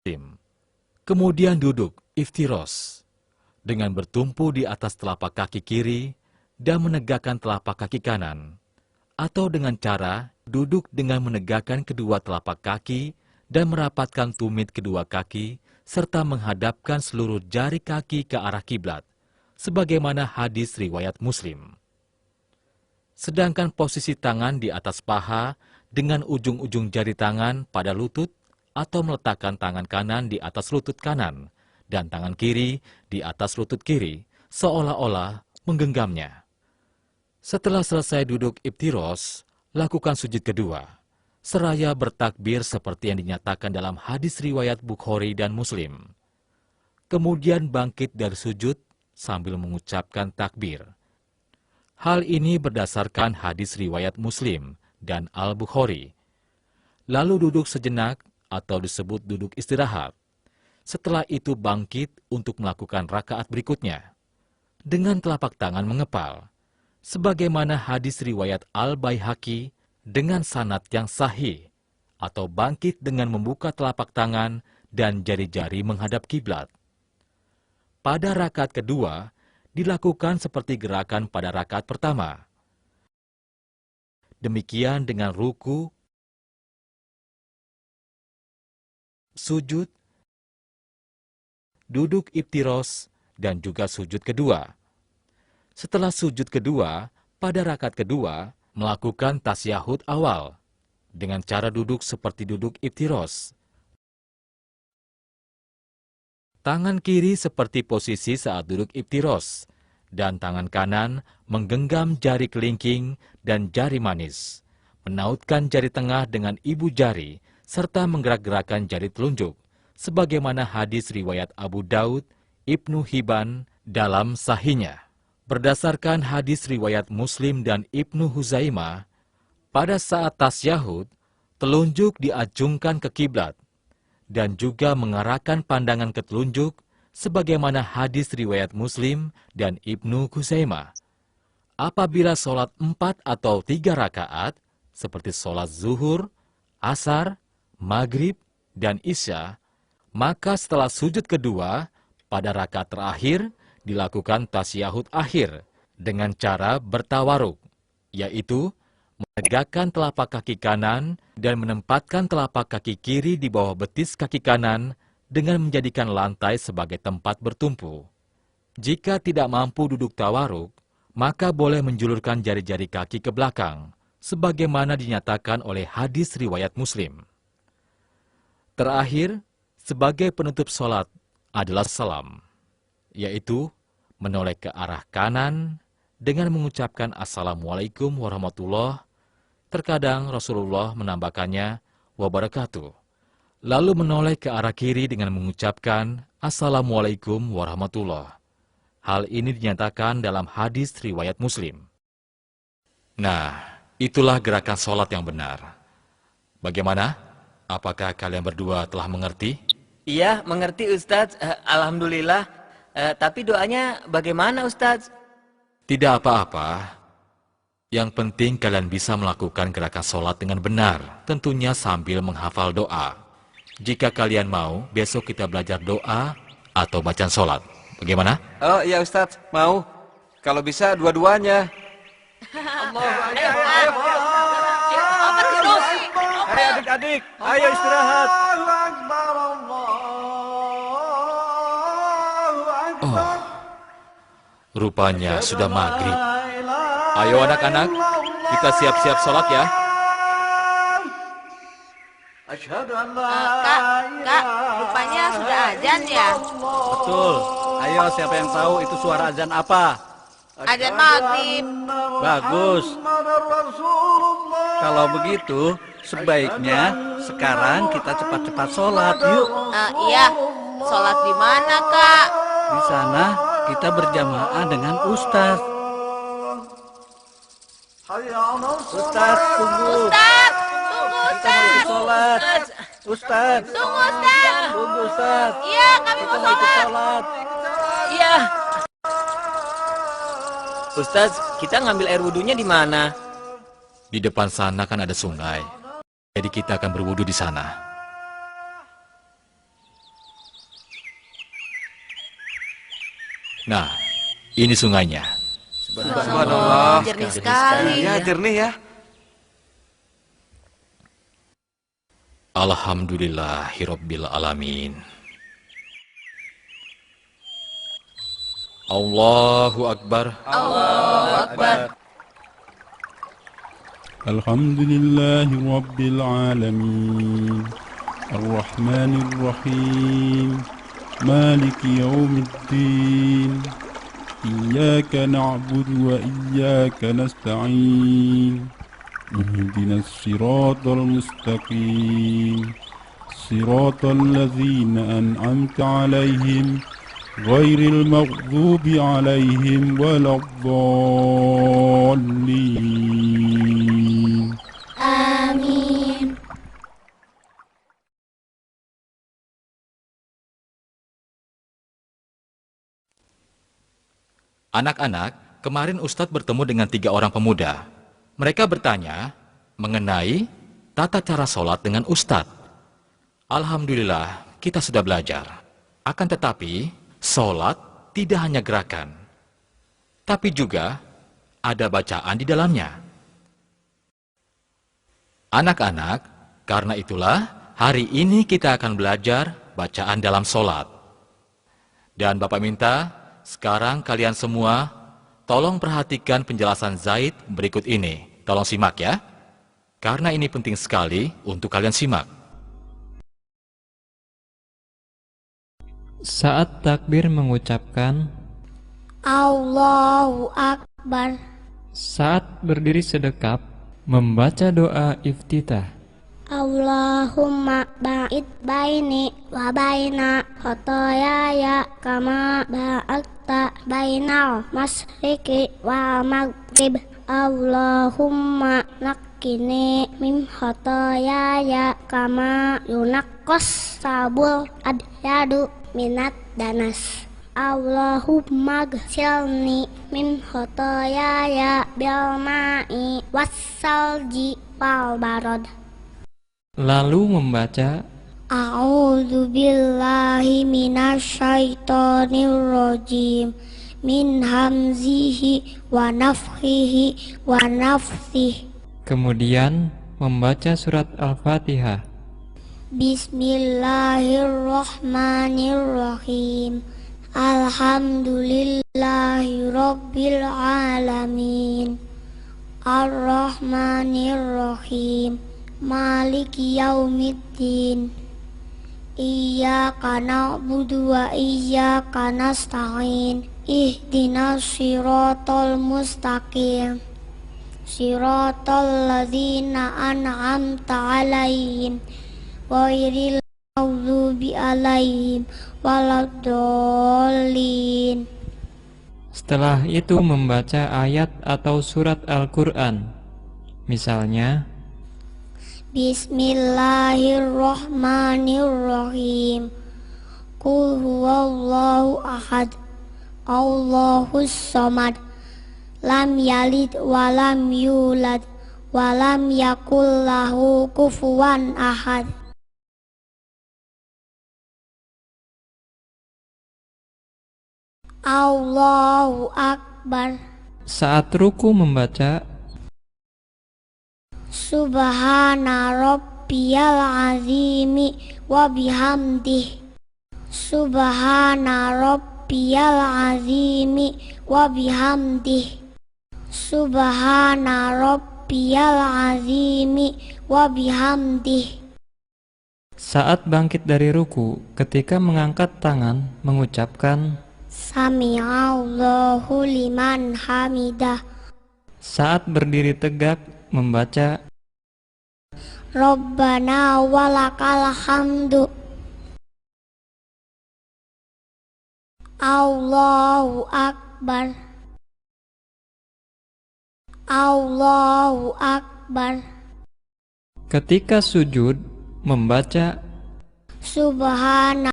Muslim. Kemudian duduk iftiros dengan bertumpu di atas telapak kaki kiri dan menegakkan telapak kaki kanan, atau dengan cara duduk dengan menegakkan kedua telapak kaki dan merapatkan tumit kedua kaki serta menghadapkan seluruh jari kaki ke arah kiblat, sebagaimana hadis riwayat Muslim. Sedangkan posisi tangan di atas paha dengan ujung-ujung jari tangan pada lutut atau meletakkan tangan kanan di atas lutut kanan dan tangan kiri di atas lutut kiri, seolah-olah menggenggamnya. Setelah selesai duduk iftiros, lakukan sujud kedua, seraya bertakbir seperti yang dinyatakan dalam hadis riwayat Bukhari dan Muslim. Kemudian bangkit dari sujud sambil mengucapkan takbir. Hal ini berdasarkan hadis riwayat Muslim dan Al-Bukhari. Lalu duduk sejenak atau disebut duduk istirahat. Setelah itu bangkit untuk melakukan rakaat berikutnya dengan telapak tangan mengepal, sebagaimana hadis riwayat Al-Baihaqi dengan sanad yang sahih, atau bangkit dengan membuka telapak tangan dan jari-jari menghadap kiblat. Pada rakaat kedua, dilakukan seperti gerakan pada rakaat pertama. Demikian dengan ruku, sujud, duduk iftiros, dan juga sujud kedua. Setelah sujud kedua, pada rakaat kedua, melakukan tasyahud awal, dengan cara duduk seperti duduk iftiros. Tangan kiri seperti posisi saat duduk iftiros, dan tangan kanan menggenggam jari kelingking dan jari manis, menautkan jari tengah dengan ibu jari, serta menggerak-gerakkan jari telunjuk, sebagaimana hadis riwayat Abu Daud, Ibnu Hibban dalam sahihnya. Berdasarkan hadis riwayat Muslim dan Ibnu Huzaimah, pada saat tasyahud, telunjuk diacungkan ke kiblat, dan juga mengarahkan pandangan ke telunjuk, sebagaimana hadis riwayat Muslim dan Ibnu Huzaimah. Apabila sholat 4 atau 3 rakaat, seperti sholat zuhur, asar, maghrib, dan isya, maka setelah sujud kedua, pada rakaat terakhir, dilakukan tasyahud akhir dengan cara bertawaruk, yaitu menegakkan telapak kaki kanan dan menempatkan telapak kaki kiri di bawah betis kaki kanan dengan menjadikan lantai sebagai tempat bertumpu. Jika tidak mampu duduk tawaruk, maka boleh menjulurkan jari-jari kaki ke belakang, sebagaimana dinyatakan oleh hadis riwayat Muslim. Terakhir, sebagai penutup sholat adalah salam, yaitu menoleh ke arah kanan dengan mengucapkan Assalamualaikum warahmatullah. Terkadang Rasulullah menambahkannya wabarakatuh, lalu menoleh ke arah kiri dengan mengucapkan Assalamualaikum warahmatullah. Hal ini dinyatakan dalam hadis riwayat Muslim. Nah, itulah gerakan sholat yang benar. Bagaimana? Apakah kalian berdua telah mengerti? Iya, mengerti Ustadz. Alhamdulillah. Tapi doanya bagaimana Ustadz? Tidak apa-apa. Yang penting kalian bisa melakukan gerakan sholat dengan benar, tentunya sambil menghafal doa. Jika kalian mau, besok kita belajar doa atau bacaan sholat. Bagaimana? Oh iya Ustadz, mau. Kalau bisa dua-duanya. Hai adik-adik, ayo istirahat. Oh, rupanya sudah maghrib. Ayo anak-anak, kita siap-siap sholat ya. Kak, rupanya sudah azan ya? Betul. Ayo, siapa yang tahu itu suara azan apa? Azan maghrib. Bagus. Kalau begitu, sebaiknya sekarang kita cepat-cepat sholat, yuk. Iya, sholat di mana, Kak? Di sana kita berjamaah dengan Ustadz. Ustadz, tunggu. Ustadz, tunggu Kita mau ikut Ustadz. sholat. Ustadz, Tunggu Ustadz. tunggu Ustadz. Iya, kami Kita mau mau ikut sholat. sholat. Iya. Ustadz, kita ngambil air wudhunya di mana? Di depan sana kan ada sungai. Jadi kita akan berwudu di sana. Nah, ini sungainya. Subhanallah. Jernih sekali. Ya, jernih ya. Alhamdulillahirabbil alamin. Allahu akbar. Alhamdulillahi Rabbil Alamin Ar-Rahmanir Rahim Maliki Yawmiddin Iyyaka na'budu wa iyyaka nasta'in Ihdinas siratal mustaqim Siratal ladzina an'amta 'alaihim ghairil maghdubi 'alaihim waladdallin. Amin. Anak-anak, kemarin Ustadz bertemu dengan 3 orang pemuda. Mereka bertanya mengenai tata cara sholat dengan Ustadz. Alhamdulillah, kita sudah belajar. Akan tetapi, sholat tidak hanya gerakan, tapi juga ada bacaan di dalamnya. Anak-anak, karena itulah hari ini kita akan belajar bacaan dalam sholat. Dan Bapak minta, sekarang kalian semua tolong perhatikan penjelasan Zaid berikut ini. Tolong simak ya, karena ini penting sekali untuk kalian simak. Saat takbir mengucapkan Allahu Akbar. Saat berdiri sedekap membaca doa iftitah. Allahumma ba'id baini wa baina khotoyaya kama ba'adta bainal masyriki wa maghrib. Allahumma nakkini min khotoyaya kama yunaqqas sabul adyadu minat danas. Allahumma gsilni min khotoyaya bil ma'i wassalji wal barad. Lalu membaca A'udzu billahi minasyaitonir rajim min hamzihi wa nafthihi wa nafthihi. kemudian membaca surat Al-Fatihah. Bismillahirrahmanirrahim. Alhamdulillahi rabbil alamin. Ar-Rahmanir-Rahim. Maliki yaumiddin. Iyyaka na'budu wa iyyaka nasta'in. Ihdinas siratal mustaqim. Siratal ladzina an'amta 'alaihim ghairil maghdubi 'alaihim waladdallin. Setelah itu membaca ayat atau surat Al-Quran. Misalnya Bismillahirrahmanirrahim. Qul huwallahu ahad. Allahus samad. Lam yalid walam yulad walam yakul lahu kufuwan ahad. Allahu akbar. saat ruku membaca Subhana rabbiyal azimi wa bihamdih. Subhana rabbiyal azimi wa bihamdih. Subhana rabbiyal azimi wa bihamdih. saat bangkit dari ruku, ketika mengangkat tangan mengucapkan Sami'allahu liman hamidah. saat berdiri tegak membaca Rabbana walakal hamdu. Allahu akbar. Allahu akbar. ketika sujud membaca Subhana